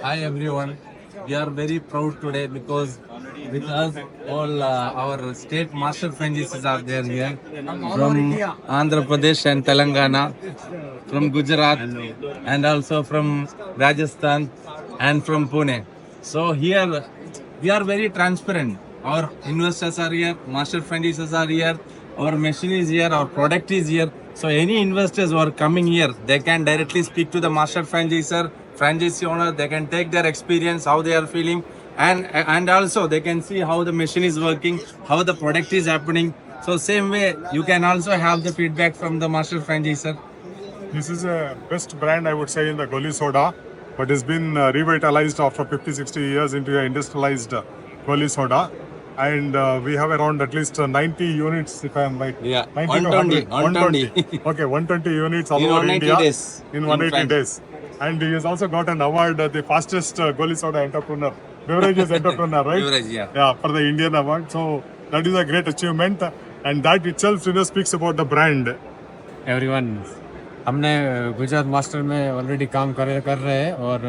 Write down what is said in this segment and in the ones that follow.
Hi everyone. We are very proud today because with us all our state master franchises are there here from Andhra Pradesh and Telangana, from Gujarat and also from Rajasthan and from Pune. So here we are very transparent. Our investors are here, master franchises are here, our machine is here, our product is here. So any investors who are coming here, they can directly speak to the master franchisor, franchisee owner. They can take their experience, how they are feeling, and also they can see how the machine is working, how the product is happening. So same way, you can also have the feedback from the master franchisor. This is a best brand, I would say, in the Goli soda, but it's been revitalized after 50-60 years into an industrialized Goli soda. And we have around at least 90 units, if I am right. Yeah, 90 to 120, 120. Okay, 120 units all In over 180 India days. in 180 days. And he has also got an award, the fastest Goli soda entrepreneur, beverages entrepreneur, right? Beverage, yeah. Yeah, for the Indian award. So that is a great achievement. And that itself, speaks about the brand. Everyone हमने Gujarat master में already काम कर रहे हैं और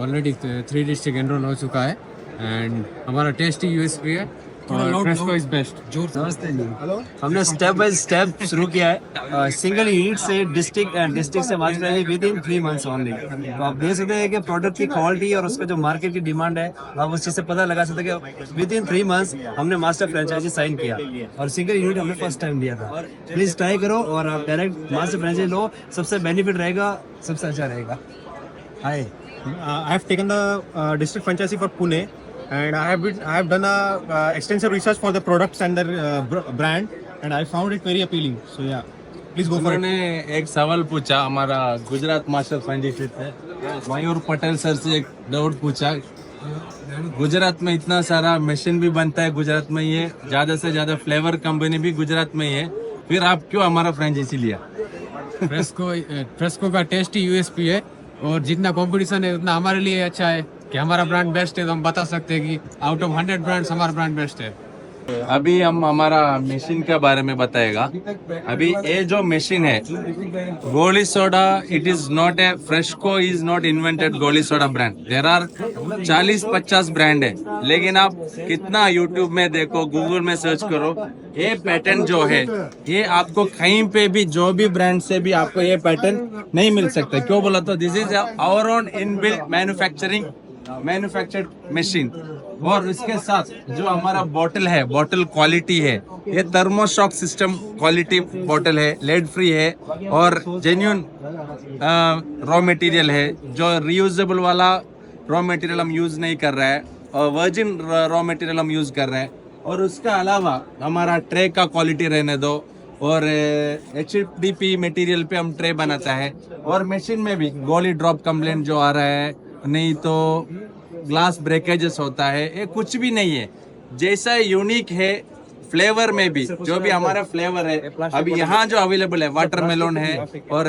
already 3 district enrol हो चुका है एंड हमारा टेस्टी यूएसपी है और फ्रेस्को इज बेस्ट। नमस्ते जी। हमने स्टेप बाय स्टेप शुरू किया है सिंगल यूनिट से डिस्ट्रिक्ट से master with in 3 months only. तो आप देख सकते हैं कि प्रोडक्ट की क्वालिटी और उसका जो मार्केट की डिमांड है आप उस चीज़ से पता लगा सकते हैं कि विद इन 3 मंथ्स हमने मास्टर फ्रेंचाइजी साइन किया और सिंगल यूनिट हमने फर्स्ट टाइम दिया था। प्लीज़ ट्राई करो और आप डायरेक्ट मास्टर फ्रेंचाइजी लो, सबसे बेनिफिट रहेगा, सबसे अच्छा रहेगा। हाय, I have taken the district franchisee for Pune, and I have done a extensive research for the products and the brand, and I found it very appealing. So yeah, please go for it. उन्होंने एक सवाल पूछा हमारा Gujarat master franchise से, मयूर Patel sir से एक doubt पूछा। गुजरात में इतना सारा मशीन भी बनता है, गुजरात में ही है, ज्यादा से ज्यादा फ्लेवर कंपनी भी गुजरात में ही है, फिर आप क्यों हमारा फ्रेंचाइजी लिया? फ्रेस्को का टेस्टी यूएसपी है और जितना कंपटीशन है उतना हमारे लिए अच्छा है कि हमारा ब्रांड बेस्ट है, तो हम बता सकते हैं कि आउट ऑफ 100 ब्रांड्स हमारा ब्रांड बेस्ट है। अभी हम हमारा मशीन के बारे में बताएगा। अभी ये जो मशीन है goli soda, it is not a fresco is not invented goli soda brand. There are 40-50 brand है, लेकिन आप कितना यूट्यूब में देखो, गूगल में सर्च करो, ये पैटर्न जो है ये आपको कहीं पे भी जो भी ब्रांड से भी आपको ये पैटर्न नहीं मिल सकता। क्यों बोला? तो this is our own inbuilt manufactured machine. और इसके साथ जो हमारा बॉटल है, बॉटल क्वालिटी है, ये थर्मोशॉक सिस्टम क्वालिटी बॉटल है, लेड फ्री है और जेन्युइन रॉ मटेरियल है। जो रीयूजेबल वाला रॉ मटेरियल हम यूज नहीं कर रहा है और वर्जिन रॉ मटेरियल हम यूज कर रहे हैं। और उसके अलावा हमारा ट्रे का क्वालिटी रहने दो और HDP मटेरियल पे हम ट्रे बनाता है। और मशीन में भी गोली ड्रॉप कंप्लेंट जो आ रहा है, नहीं तो ग्लास ब्रेकेजेस होता है, ये कुछ भी नहीं है। जैसा यूनिक है फ्लेवर में भी, जो भी हमारा फ्लेवर है अभी यहाँ जो अवेलेबल है, वाटरमेलन है और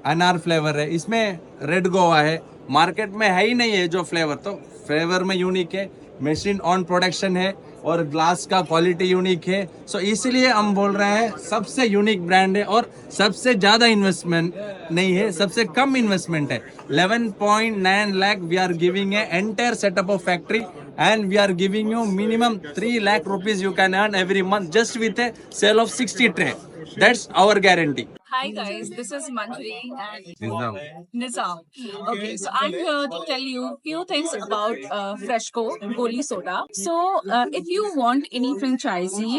अनार फ्लेवर है, इसमें रेड गोवा है, मार्केट में है ही नहीं है जो फ्लेवर। तो फ्लेवर में यूनिक है, मशीन ऑन प्रोडक्शन है और ग्लास का क्वालिटी यूनिक है। सो इसलिए हम बोल रहे हैं सबसे यूनिक ब्रांड है और सबसे ज्यादा इन्वेस्टमेंट नहीं है, सबसे कम इन्वेस्टमेंट है। 11.9 lakh we are giving a entire setup of factory and we are giving you minimum 3 lakh rupees you can earn every month just with a sale of 60 tray. That's our guarantee. Hi guys, this is Manjari and Nizam. Okay, so I'm here to tell you few things about Freshco Goli Soda. So if you want any franchisee,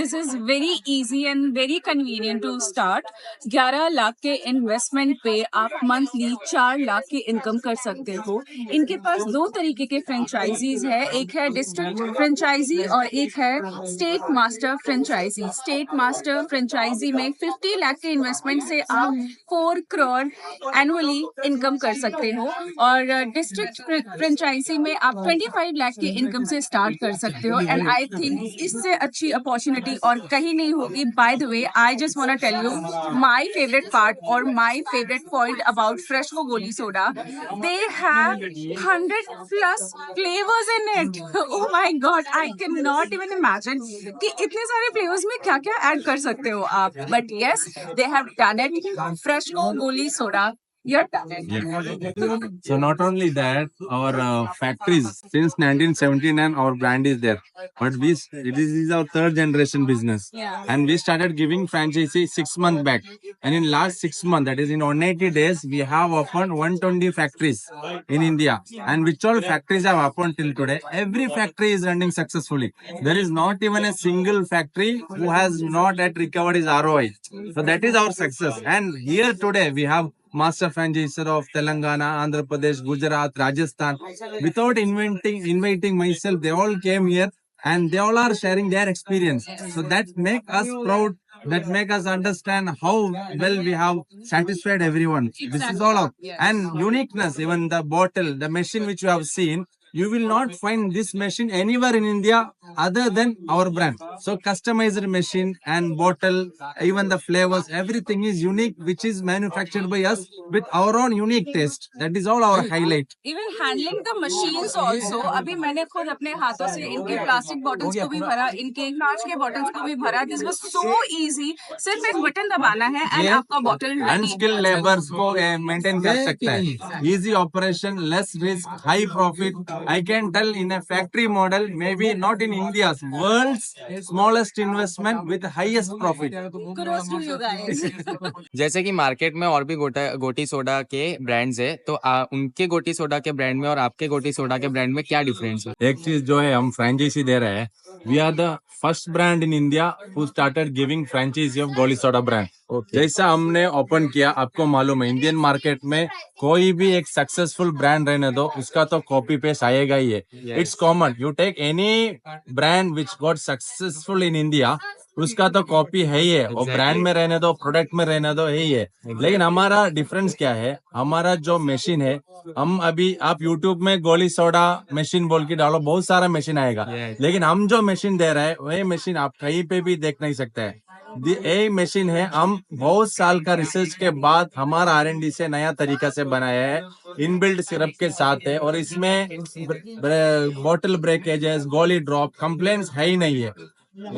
this is very easy and very convenient to start. 11 lakh के investment पे आप monthly 4 lakh की income कर सकते हो। इनके पास 2 तरीके के फ्रेंचाइजीज है, एक है डिस्ट्रिक्ट फ्रेंचाइजी और एक है state master franchise. State master franchise में 50 लाख के इन्वेस्टमेंट से आप 4 करोड़ एनुअली इनकम कर सकते हो और डिस्ट्रिक्ट फ्रेंचाइजी में आप 25 लाख की इनकम से स्टार्ट कर सकते हो। एंड आई थिंक इससे अच्छी अपॉर्चुनिटी और कहीं नहीं होगी। By the way, I just want to tell you my favourite part और my favourite point about Freshco goli soda. They have 100+ flavours in it. Oh my God, I can not even imagine कि इतने सारे flavours में क्या क्या add कर सकते हो आप। But yes, they have done it. Freshco Goli Soda You're done. So not only that, our factories since 1979 our brand is there, but this is our third generation business, Yeah. and we started giving franchisee 6 months back, and in last 6 months, that is in 180 days, we have opened 120 factories in India, and which all factories have opened till today. Every factory is running successfully. There is not even a single factory who has not yet recovered his ROI. So that is our success. And here today we have master franchisor of Telangana, Andhra Pradesh, Gujarat, Rajasthan. Without inviting myself, they all came here and they all are sharing their experience. So that make us proud. That make us understand how well we have satisfied everyone. This is all of and uniqueness. Even the bottle, the machine which you have seen, you will not find this machine anywhere in India other than our brand. So customized machine and bottle, even the flavors, everything is unique, which is manufactured by us with our own unique taste. That is all our highlight. Even handling the machines also, अभी मैंने खुद अपने हाथों से इनके plastic bottles को भी भरा, इनके कांच के बॉटल्स को भी भरा. This was so easy. सिर्फ एक बटन दबाना है एंड आपका बॉटल अनस्किल्ड लेबर्स को मेंटेन कर सकता है. Easy operation, less risk, high profit. I can tell in a factory model, maybe not in India, world's smallest investment with highest profit. Kudos to you guys. जैसे कि market में और भी गोटी सोडा के ब्रांड्स है, तो उनके गोटी सोडा के ब्रांड में और आपके गोटी सोडा के ब्रांड में क्या डिफरेंस है? एक चीज जो है, हम फ्रेंचाइजी दे रहे हैं. We are the first brand in India who started giving franchisee of goli soda brand. जैसा हमने ओपन किया, आपको मालूम है इंडियन मार्केट में कोई भी एक सक्सेसफुल ब्रांड रहने दो, उसका तो कॉपी पेस्ट आएगा ही है. It's common. You take any brand which got successful in India, उसका तो कॉपी है ही है. और ब्रांड में रहने दो, प्रोडक्ट में रहने दो, है ही है. लेकिन हमारा डिफरेंस क्या है, हमारा जो मशीन है, हम अभी आप यूट्यूब में गोली सोडा मशीन बोल के डालो, बहुत सारा मशीन आएगा. लेकिन हम जो मशीन दे रहे हैं, वही मशीन आप कहीं पे भी देख नहीं सकते हैं. यही मशीन है, हम बहुत साल का रिसर्च के बाद हमारा R&D से नया तरीका से बनाया है. इनबिल्ट सिरप के साथ है, और इसमें बॉटल ब्रेकेजेस, गोली ड्रॉप कंप्लेंट्स है ही नहीं है.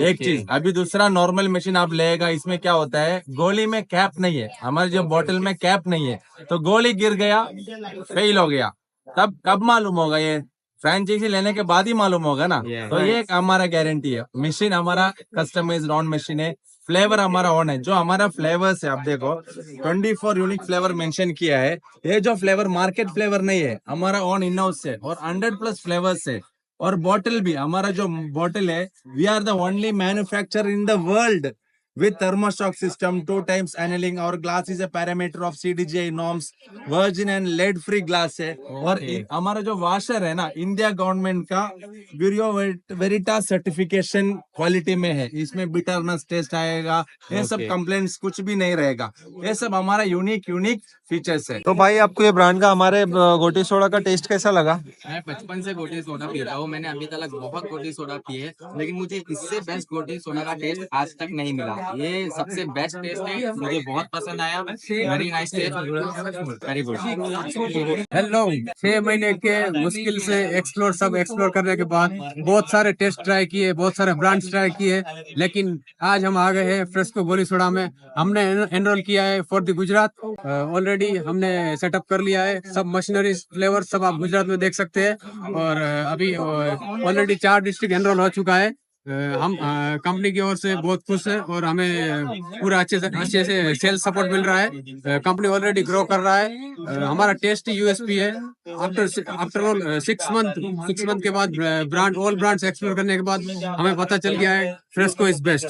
एक चीज, अभी दूसरा नॉर्मल मशीन आप लेगा, इसमें क्या होता है, गोली में कैप नहीं है. हमारे जो बॉटल में कैप नहीं है, तो गोली गिर गया, फेल हो गया. तब कब मालूम होगा? ये फ्रेंचाइजी लेने के बाद ही मालूम होगा ना. तो ये एक हमारा गारंटी है. मशीन हमारा कस्टमाइज्ड ऑन मशीन है. फ्लेवर हमारा ऑन है. जो हमारा फ्लेवर्स है, आप देखो 24 यूनिक फ्लेवर मेंशन किया है. ये जो फ्लेवर मार्केट फ्लेवर नहीं है, हमारा ऑन इन हाउस है, और 100+ फ्लेवर्स है. और बॉटल भी, हमारा जो बॉटल है, we are the only manufacturer in the world with thermostat system, 2 times annealing. Our glass is a parameter of CDGI norms, virgin and lead free glass है. और हमारा जो वाशर है ना, इंडिया गवर्नमेंट का ब्यूरो वेरिटास सर्टिफिकेशन क्वालिटी में है. इसमें बिटरनेस टेस्ट आएगा, ये सब कंप्लेंट्स कुछ भी नहीं रहेगा. ये सब हमारा यूनिक फीचर्स है. तो भाई आपको ये ब्रांड का हमारे गोटी सोडा का टेस्ट कैसा लगा? मैं बचपन से गोटी सोडा पी रहा हूँ. मैंने अभी तक बहुत गोटी सोडा पी है, लेकिन मुझे इससे बेस्ट गोटी सोडा का टेस्ट आज तक नहीं मिला. ये सबसे बेस्ट टेस्ट है, मुझे बहुत पसंद आया. Very nice test, very good. Hello. 6 महीने के मुश्किल से एक्सप्लोर करने के बाद बहुत सारे टेस्ट ट्राई किए, बहुत सारे ब्रांड्स ट्राई किए, लेकिन आज हम आ गए हैं फ्रेस्को गोली सोडा में. हमने एनरोल किया है फॉर द गुजरात. ऑलरेडी हमने सेटअप कर लिया है. सब मशीनरी फ्लेवर सब आप गुजरात में देख सकते हैं. और अभी ऑलरेडी 4 डिस्ट्रिक्ट एनरोल हो चुका है. हम कंपनी की ओर से बहुत खुश हैं, और हमें पूरा अच्छे से सेल्स सपोर्ट मिल रहा है. कंपनी ऑलरेडी ग्रो कर रहा है. हमारा टेस्टी USP है. आफ्टर ऑल 6 मंथ के बाद ऑल ब्रांड्स एक्सप्लोर करने के बाद हमें पता चल गया है फ्रेस्को इज बेस्ट.